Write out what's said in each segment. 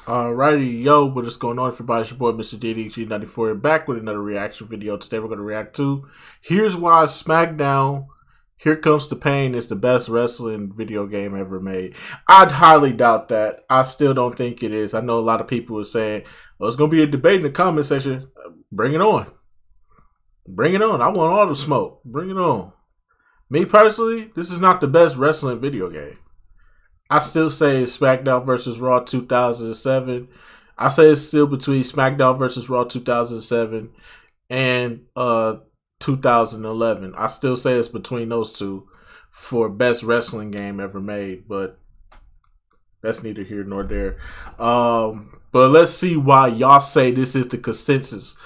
Alrighty, yo, what is going on, everybody? It's your boy, Mr. DDG94, back with another reaction video. Today we're going to react to Here's Why SmackDown Here Comes the Pain is the best wrestling video game ever made. I'd highly doubt that. I still don't think it is. I know a lot of people are saying, well, it's going to be a debate in the comment section. Bring it on. Bring it on. I want all the smoke. Bring it on. Me personally, this is not the best wrestling video game. I still say it's SmackDown versus Raw 2007. I say it's still between SmackDown versus Raw 2007 and 2011. I still say it's between those two for best wrestling game ever made, but that's neither here nor there. But let's see why y'all say this is the consensus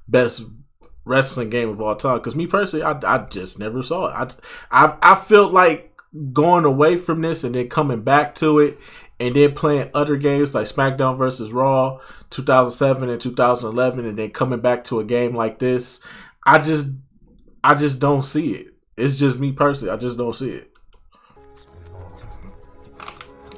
best wrestling game of all time. Because me personally, I just never saw it. I felt like going away from this and then coming back to it and then playing other games like SmackDown versus Raw 2007 and 2011 and then coming back to a game like this, I just don't see it. It's just me personally. I just don't see it.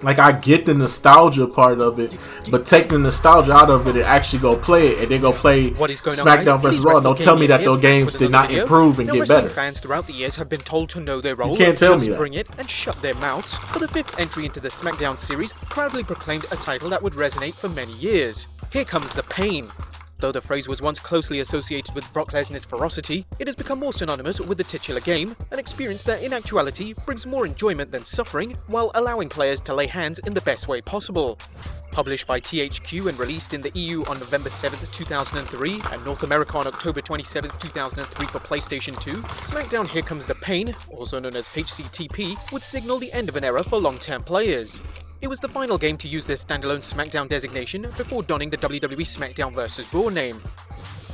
Like, I get the nostalgia part of it, but take the nostalgia out of it and actually go play it, and then go play SmackDown vs. Raw. Don't tell me that those games did not improve and get better. Fans throughout the years have been told to know their role. You can't tell me that. Bring it and shut their mouths. For the fifth entry into the SmackDown series, proudly proclaimed a title that would resonate for many years. Here Comes the Pain. Though the phrase was once closely associated with Brock Lesnar's ferocity, it has become more synonymous with the titular game, an experience that in actuality brings more enjoyment than suffering, while allowing players to lay hands in the best way possible. Published by THQ and released in the EU on November 7, 2003, and North America on October 27, 2003 for PlayStation 2, SmackDown Here Comes the Pain, also known as HCTP, would signal the end of an era for long-term players. It was the final game to use their standalone SmackDown designation before donning the WWE SmackDown vs. Raw name.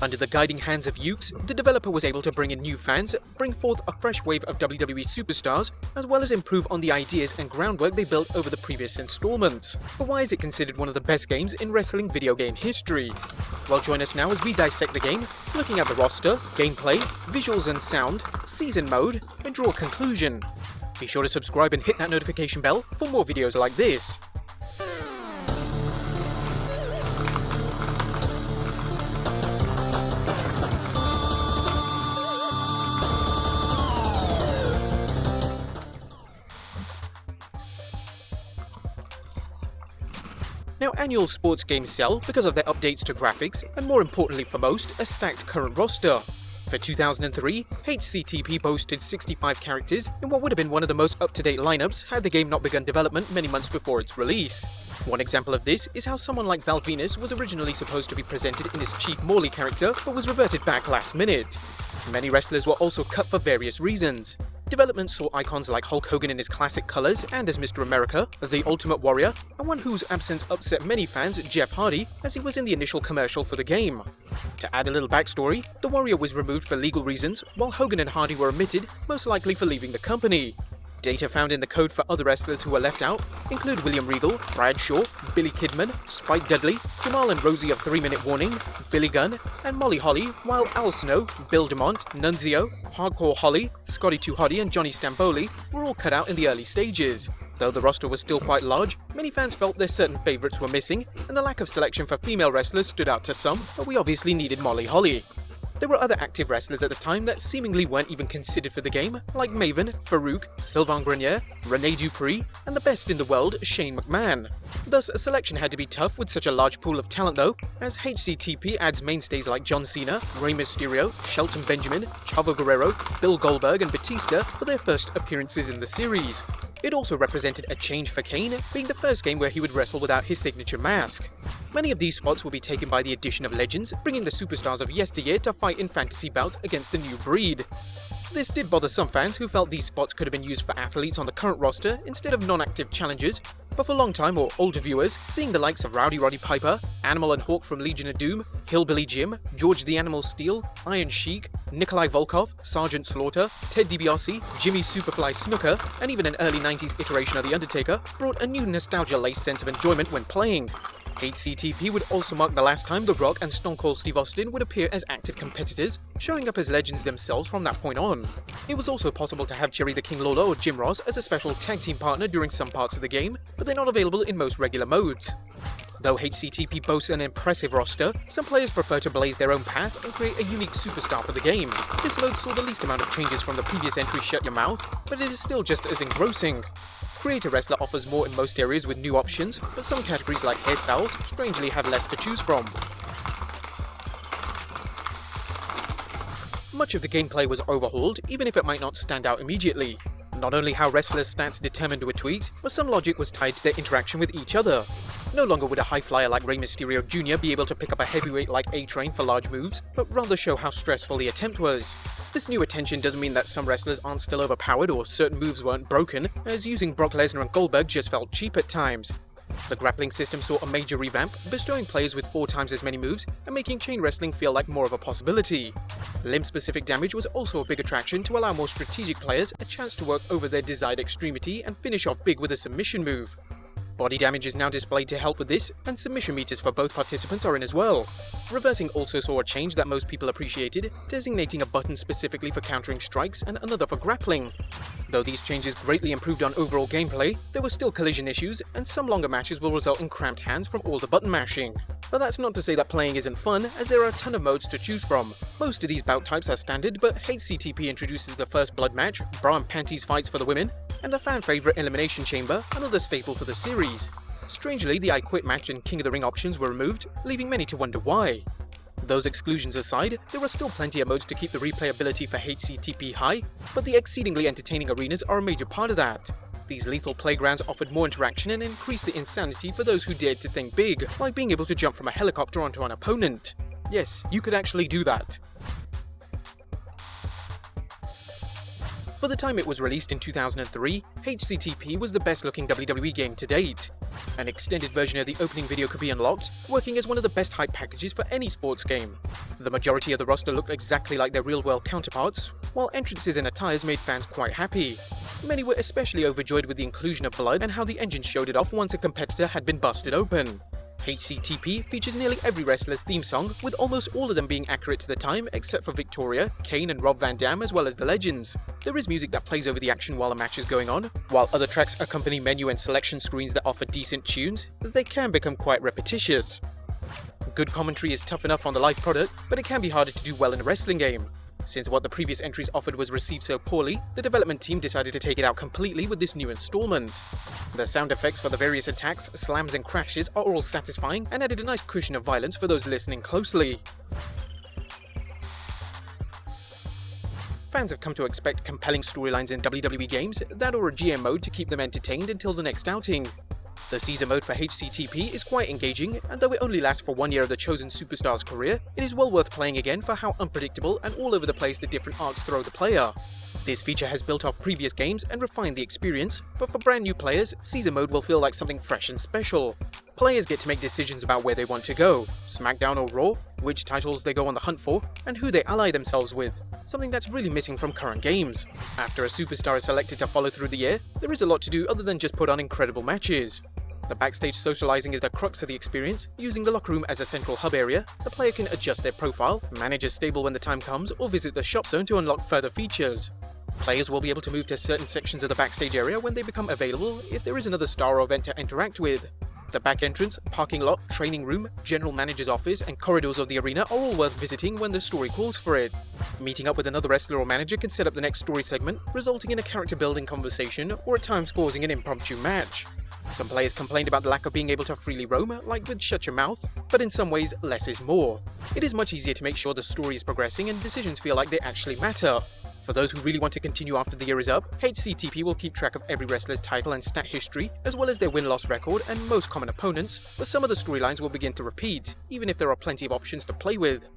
Under the guiding hands of Yuke's, the developer was able to bring in new fans, bring forth a fresh wave of WWE superstars, as well as improve on the ideas and groundwork they built over the previous installments. But why is it considered one of the best games in wrestling video game history? Well, join us now as we dissect the game, looking at the roster, gameplay, visuals and sound, season mode, and draw a conclusion. Be sure to subscribe and hit that notification bell for more videos like this. Now, annual sports games sell because of their updates to graphics, and more importantly for most, a stacked current roster. For 2003, HCTP boasted 65 characters in what would have been one of the most up-to-date lineups had the game not begun development many months before its release. One example of this is how someone like Val Venis was originally supposed to be presented in his Chief Morley character, but was reverted back last minute. Many wrestlers were also cut for various reasons. Development saw icons like Hulk Hogan in his classic colors and as Mr. America, the Ultimate Warrior, and one whose absence upset many fans, Jeff Hardy, as he was in the initial commercial for the game. To add a little backstory, the Warrior was removed for legal reasons, while Hogan and Hardy were omitted, most likely for leaving the company. Data found in the code for other wrestlers who were left out include William Regal, Bradshaw, Billy Kidman, Spike Dudley, Jamal and Rosie of 3 Minute Warning, Billy Gunn, and Molly Holly, while Al Snow, Bill DeMont, Nunzio, Hardcore Holly, Scotty 2 Hotty and Johnny Stamboli were all cut out in the early stages. Though the roster was still quite large, many fans felt their certain favourites were missing, and the lack of selection for female wrestlers stood out to some, but we obviously needed Molly Holly. There were other active wrestlers at the time that seemingly weren't even considered for the game, like Maven, Farouk, Sylvain Grenier, Rene Dupree, and the best in the world, Shane McMahon. Thus, a selection had to be tough with such a large pool of talent though, as HCTP adds mainstays like John Cena, Rey Mysterio, Shelton Benjamin, Chavo Guerrero, Bill Goldberg and Batista for their first appearances in the series. It also represented a change for Kane, being the first game where he would wrestle without his signature mask. Many of these spots will be taken by the addition of legends, bringing the superstars of yesteryear to fight in fantasy bouts against the new breed. This did bother some fans who felt these spots could have been used for athletes on the current roster instead of non-active challengers, but for long-time or older viewers, seeing the likes of Rowdy Roddy Piper, Animal and Hawk from Legion of Doom, Hillbilly Jim, George the Animal Steel, Iron Sheik, Nikolai Volkov, Sergeant Slaughter, Ted DiBiase, Jimmy Superfly Snooker, and even an early 90s iteration of The Undertaker brought a new nostalgia-laced sense of enjoyment when playing. HCTP would also mark the last time The Rock and Stone Cold Steve Austin would appear as active competitors, showing up as legends themselves from that point on. It was also possible to have Jerry the King Lawler or Jim Ross as a special tag team partner during some parts of the game, but they're not available in most regular modes. Though HCTP boasts an impressive roster, some players prefer to blaze their own path and create a unique superstar for the game. This mode saw the least amount of changes from the previous entry Shut Your Mouth, but it is still just as engrossing. Create a Wrestler offers more in most areas with new options, but some categories like hairstyles strangely have less to choose from. Much of the gameplay was overhauled, even if it might not stand out immediately. Not only how wrestlers' stats determined were tweaked, but some logic was tied to their interaction with each other. No longer would a high flyer like Rey Mysterio Jr. be able to pick up a heavyweight like A-Train for large moves, but rather show how stressful the attempt was. This new attention doesn't mean that some wrestlers aren't still overpowered or certain moves weren't broken, as using Brock Lesnar and Goldberg just felt cheap at times. The grappling system saw a major revamp, bestowing players with 4 times as many moves and making chain wrestling feel like more of a possibility. Limb-specific damage was also a big attraction to allow more strategic players a chance to work over their desired extremity and finish off big with a submission move. Body damage is now displayed to help with this, and submission meters for both participants are in as well. Reversing also saw a change that most people appreciated, designating a button specifically for countering strikes and another for grappling. Though these changes greatly improved on overall gameplay, there were still collision issues, and some longer matches will result in cramped hands from all the button mashing. But that's not to say that playing isn't fun, as there are a ton of modes to choose from. Most of these bout types are standard, but HCTP introduces the first blood match, bra and panties fights for the women, and a fan favourite Elimination Chamber, another staple for the series. Strangely, the I Quit match and King of the Ring options were removed, leaving many to wonder why. Those exclusions aside, there are still plenty of modes to keep the replayability for HCTP high, but the exceedingly entertaining arenas are a major part of that. These lethal playgrounds offered more interaction and increased the insanity for those who dared to think big, like being able to jump from a helicopter onto an opponent. Yes, you could actually do that. For the time it was released in 2003, HCTP was the best looking WWE game to date. An extended version of the opening video could be unlocked, working as one of the best hype packages for any sports game. The majority of the roster looked exactly like their real-world counterparts, while entrances and attires made fans quite happy. Many were especially overjoyed with the inclusion of blood and how the engine showed it off once a competitor had been busted open. HCTP features nearly every wrestler's theme song, with almost all of them being accurate to the time except for Victoria, Kane and Rob Van Dam, as well as the legends. There is music that plays over the action while a match is going on, while other tracks accompany menu and selection screens that offer decent tunes, they can become quite repetitious. Good commentary is tough enough on the live product, but it can be harder to do well in a wrestling game. Since what the previous entries offered was received so poorly, the development team decided to take it out completely with this new installment. The sound effects for the various attacks, slams and crashes are all satisfying and added a nice cushion of violence for those listening closely. Fans have come to expect compelling storylines in WWE games, that or a GM mode to keep them entertained until the next outing. The Caesar mode for HCTP is quite engaging, and though it only lasts for 1 year of the chosen superstar's career, it is well worth playing again for how unpredictable and all over the place the different arcs throw the player. This feature has built off previous games and refined the experience, but for brand new players, Caesar mode will feel like something fresh and special. Players get to make decisions about where they want to go, SmackDown or Raw, which titles they go on the hunt for, and who they ally themselves with, something that's really missing from current games. After a superstar is selected to follow through the year, there is a lot to do other than just put on incredible matches. The backstage socializing is the crux of the experience. Using the locker room as a central hub area, the player can adjust their profile, manage a stable when the time comes, or visit the shop zone to unlock further features. Players will be able to move to certain sections of the backstage area when they become available if there is another star or event to interact with. The back entrance, parking lot, training room, general manager's office, and corridors of the arena are all worth visiting when the story calls for it. Meeting up with another wrestler or manager can set up the next story segment, resulting in a character-building conversation, or at times causing an impromptu match. Some players complained about the lack of being able to freely roam, like with Shut Your Mouth, but in some ways, less is more. It is much easier to make sure the story is progressing and decisions feel like they actually matter. For those who really want to continue after the year is up, HCTP will keep track of every wrestler's title and stat history, as well as their win-loss record and most common opponents, but some of the storylines will begin to repeat, even if there are plenty of options to play with.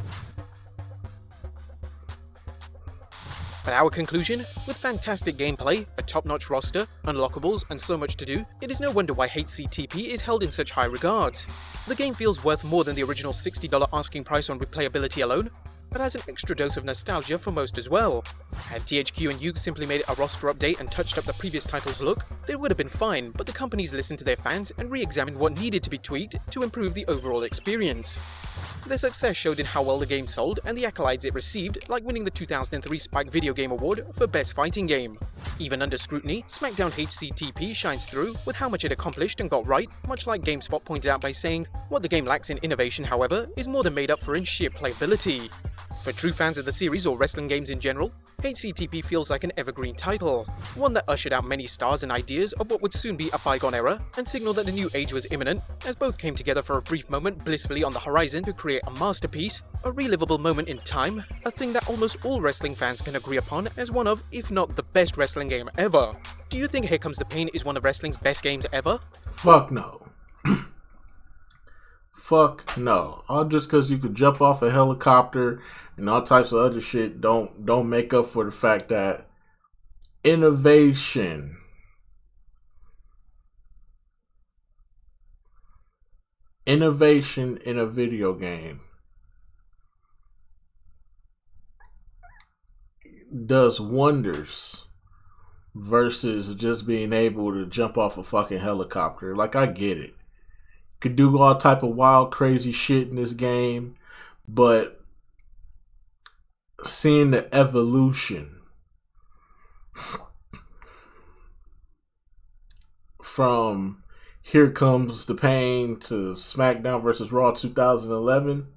But our conclusion? With fantastic gameplay, a top-notch roster, unlockables, and so much to do, it is no wonder why HCTP is held in such high regards. The game feels worth more than the original $60 asking price on replayability alone, but has an extra dose of nostalgia for most as well. Had THQ and Yuke's simply made a roster update and touched up the previous title's look, they would have been fine, but the companies listened to their fans and re-examined what needed to be tweaked to improve the overall experience. Their success showed in how well the game sold and the accolades it received, like winning the 2003 Spike Video Game Award for Best Fighting Game. Even under scrutiny, SmackDown HCTP shines through with how much it accomplished and got right, much like GameSpot pointed out by saying, "What the game lacks in innovation, however, is more than made up for in sheer playability." For true fans of the series or wrestling games in general, HCTP feels like an evergreen title, one that ushered out many stars and ideas of what would soon be a bygone era and signaled that a new age was imminent, as both came together for a brief moment blissfully on the horizon to create a masterpiece, a relivable moment in time, a thing that almost all wrestling fans can agree upon as one of, if not the best wrestling game ever. Do you think Here Comes the Pain is one of wrestling's best games ever? Fuck no. Fuck no. All just because you could jump off a helicopter and all types of other shit don't make up for the fact that innovation in a video game does wonders versus just being able to jump off a fucking helicopter. Like, I get it. Could do all type of wild, crazy shit in this game, but seeing the evolution from Here Comes the Pain to SmackDown vs. Raw 2011,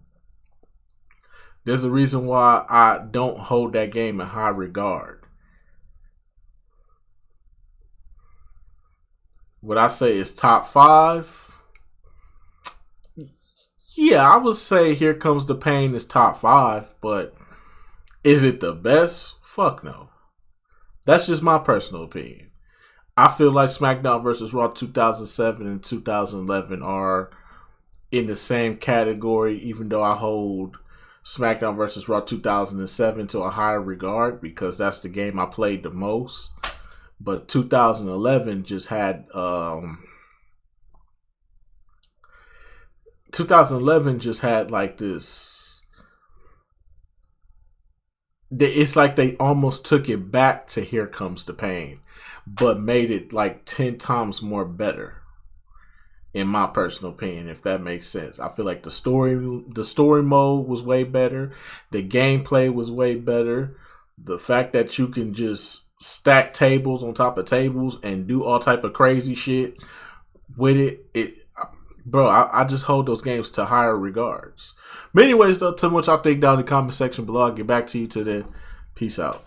there's a reason why I don't hold that game in high regard. Would I say it's top 5? Yeah, I would say Here Comes the Pain is top 5, but is it the best? Fuck no. That's just my personal opinion. I feel like SmackDown vs. Raw 2007 and 2011 are in the same category, even though I hold SmackDown vs. Raw 2007 to a higher regard because that's the game I played the most. But 2011 just had 2011 just had like this. It's like they almost took it back to Here Comes the Pain, but made it like 10 times more better. In my personal opinion, if that makes sense. I feel like the story mode was way better. The gameplay was way better. The fact that you can just stack tables on top of tables and do all type of crazy shit with it. Bro, I just hold those games to higher regards. But anyways, though, tell me what y'all think down in the comment section below. I'll get back to you to then. Peace out.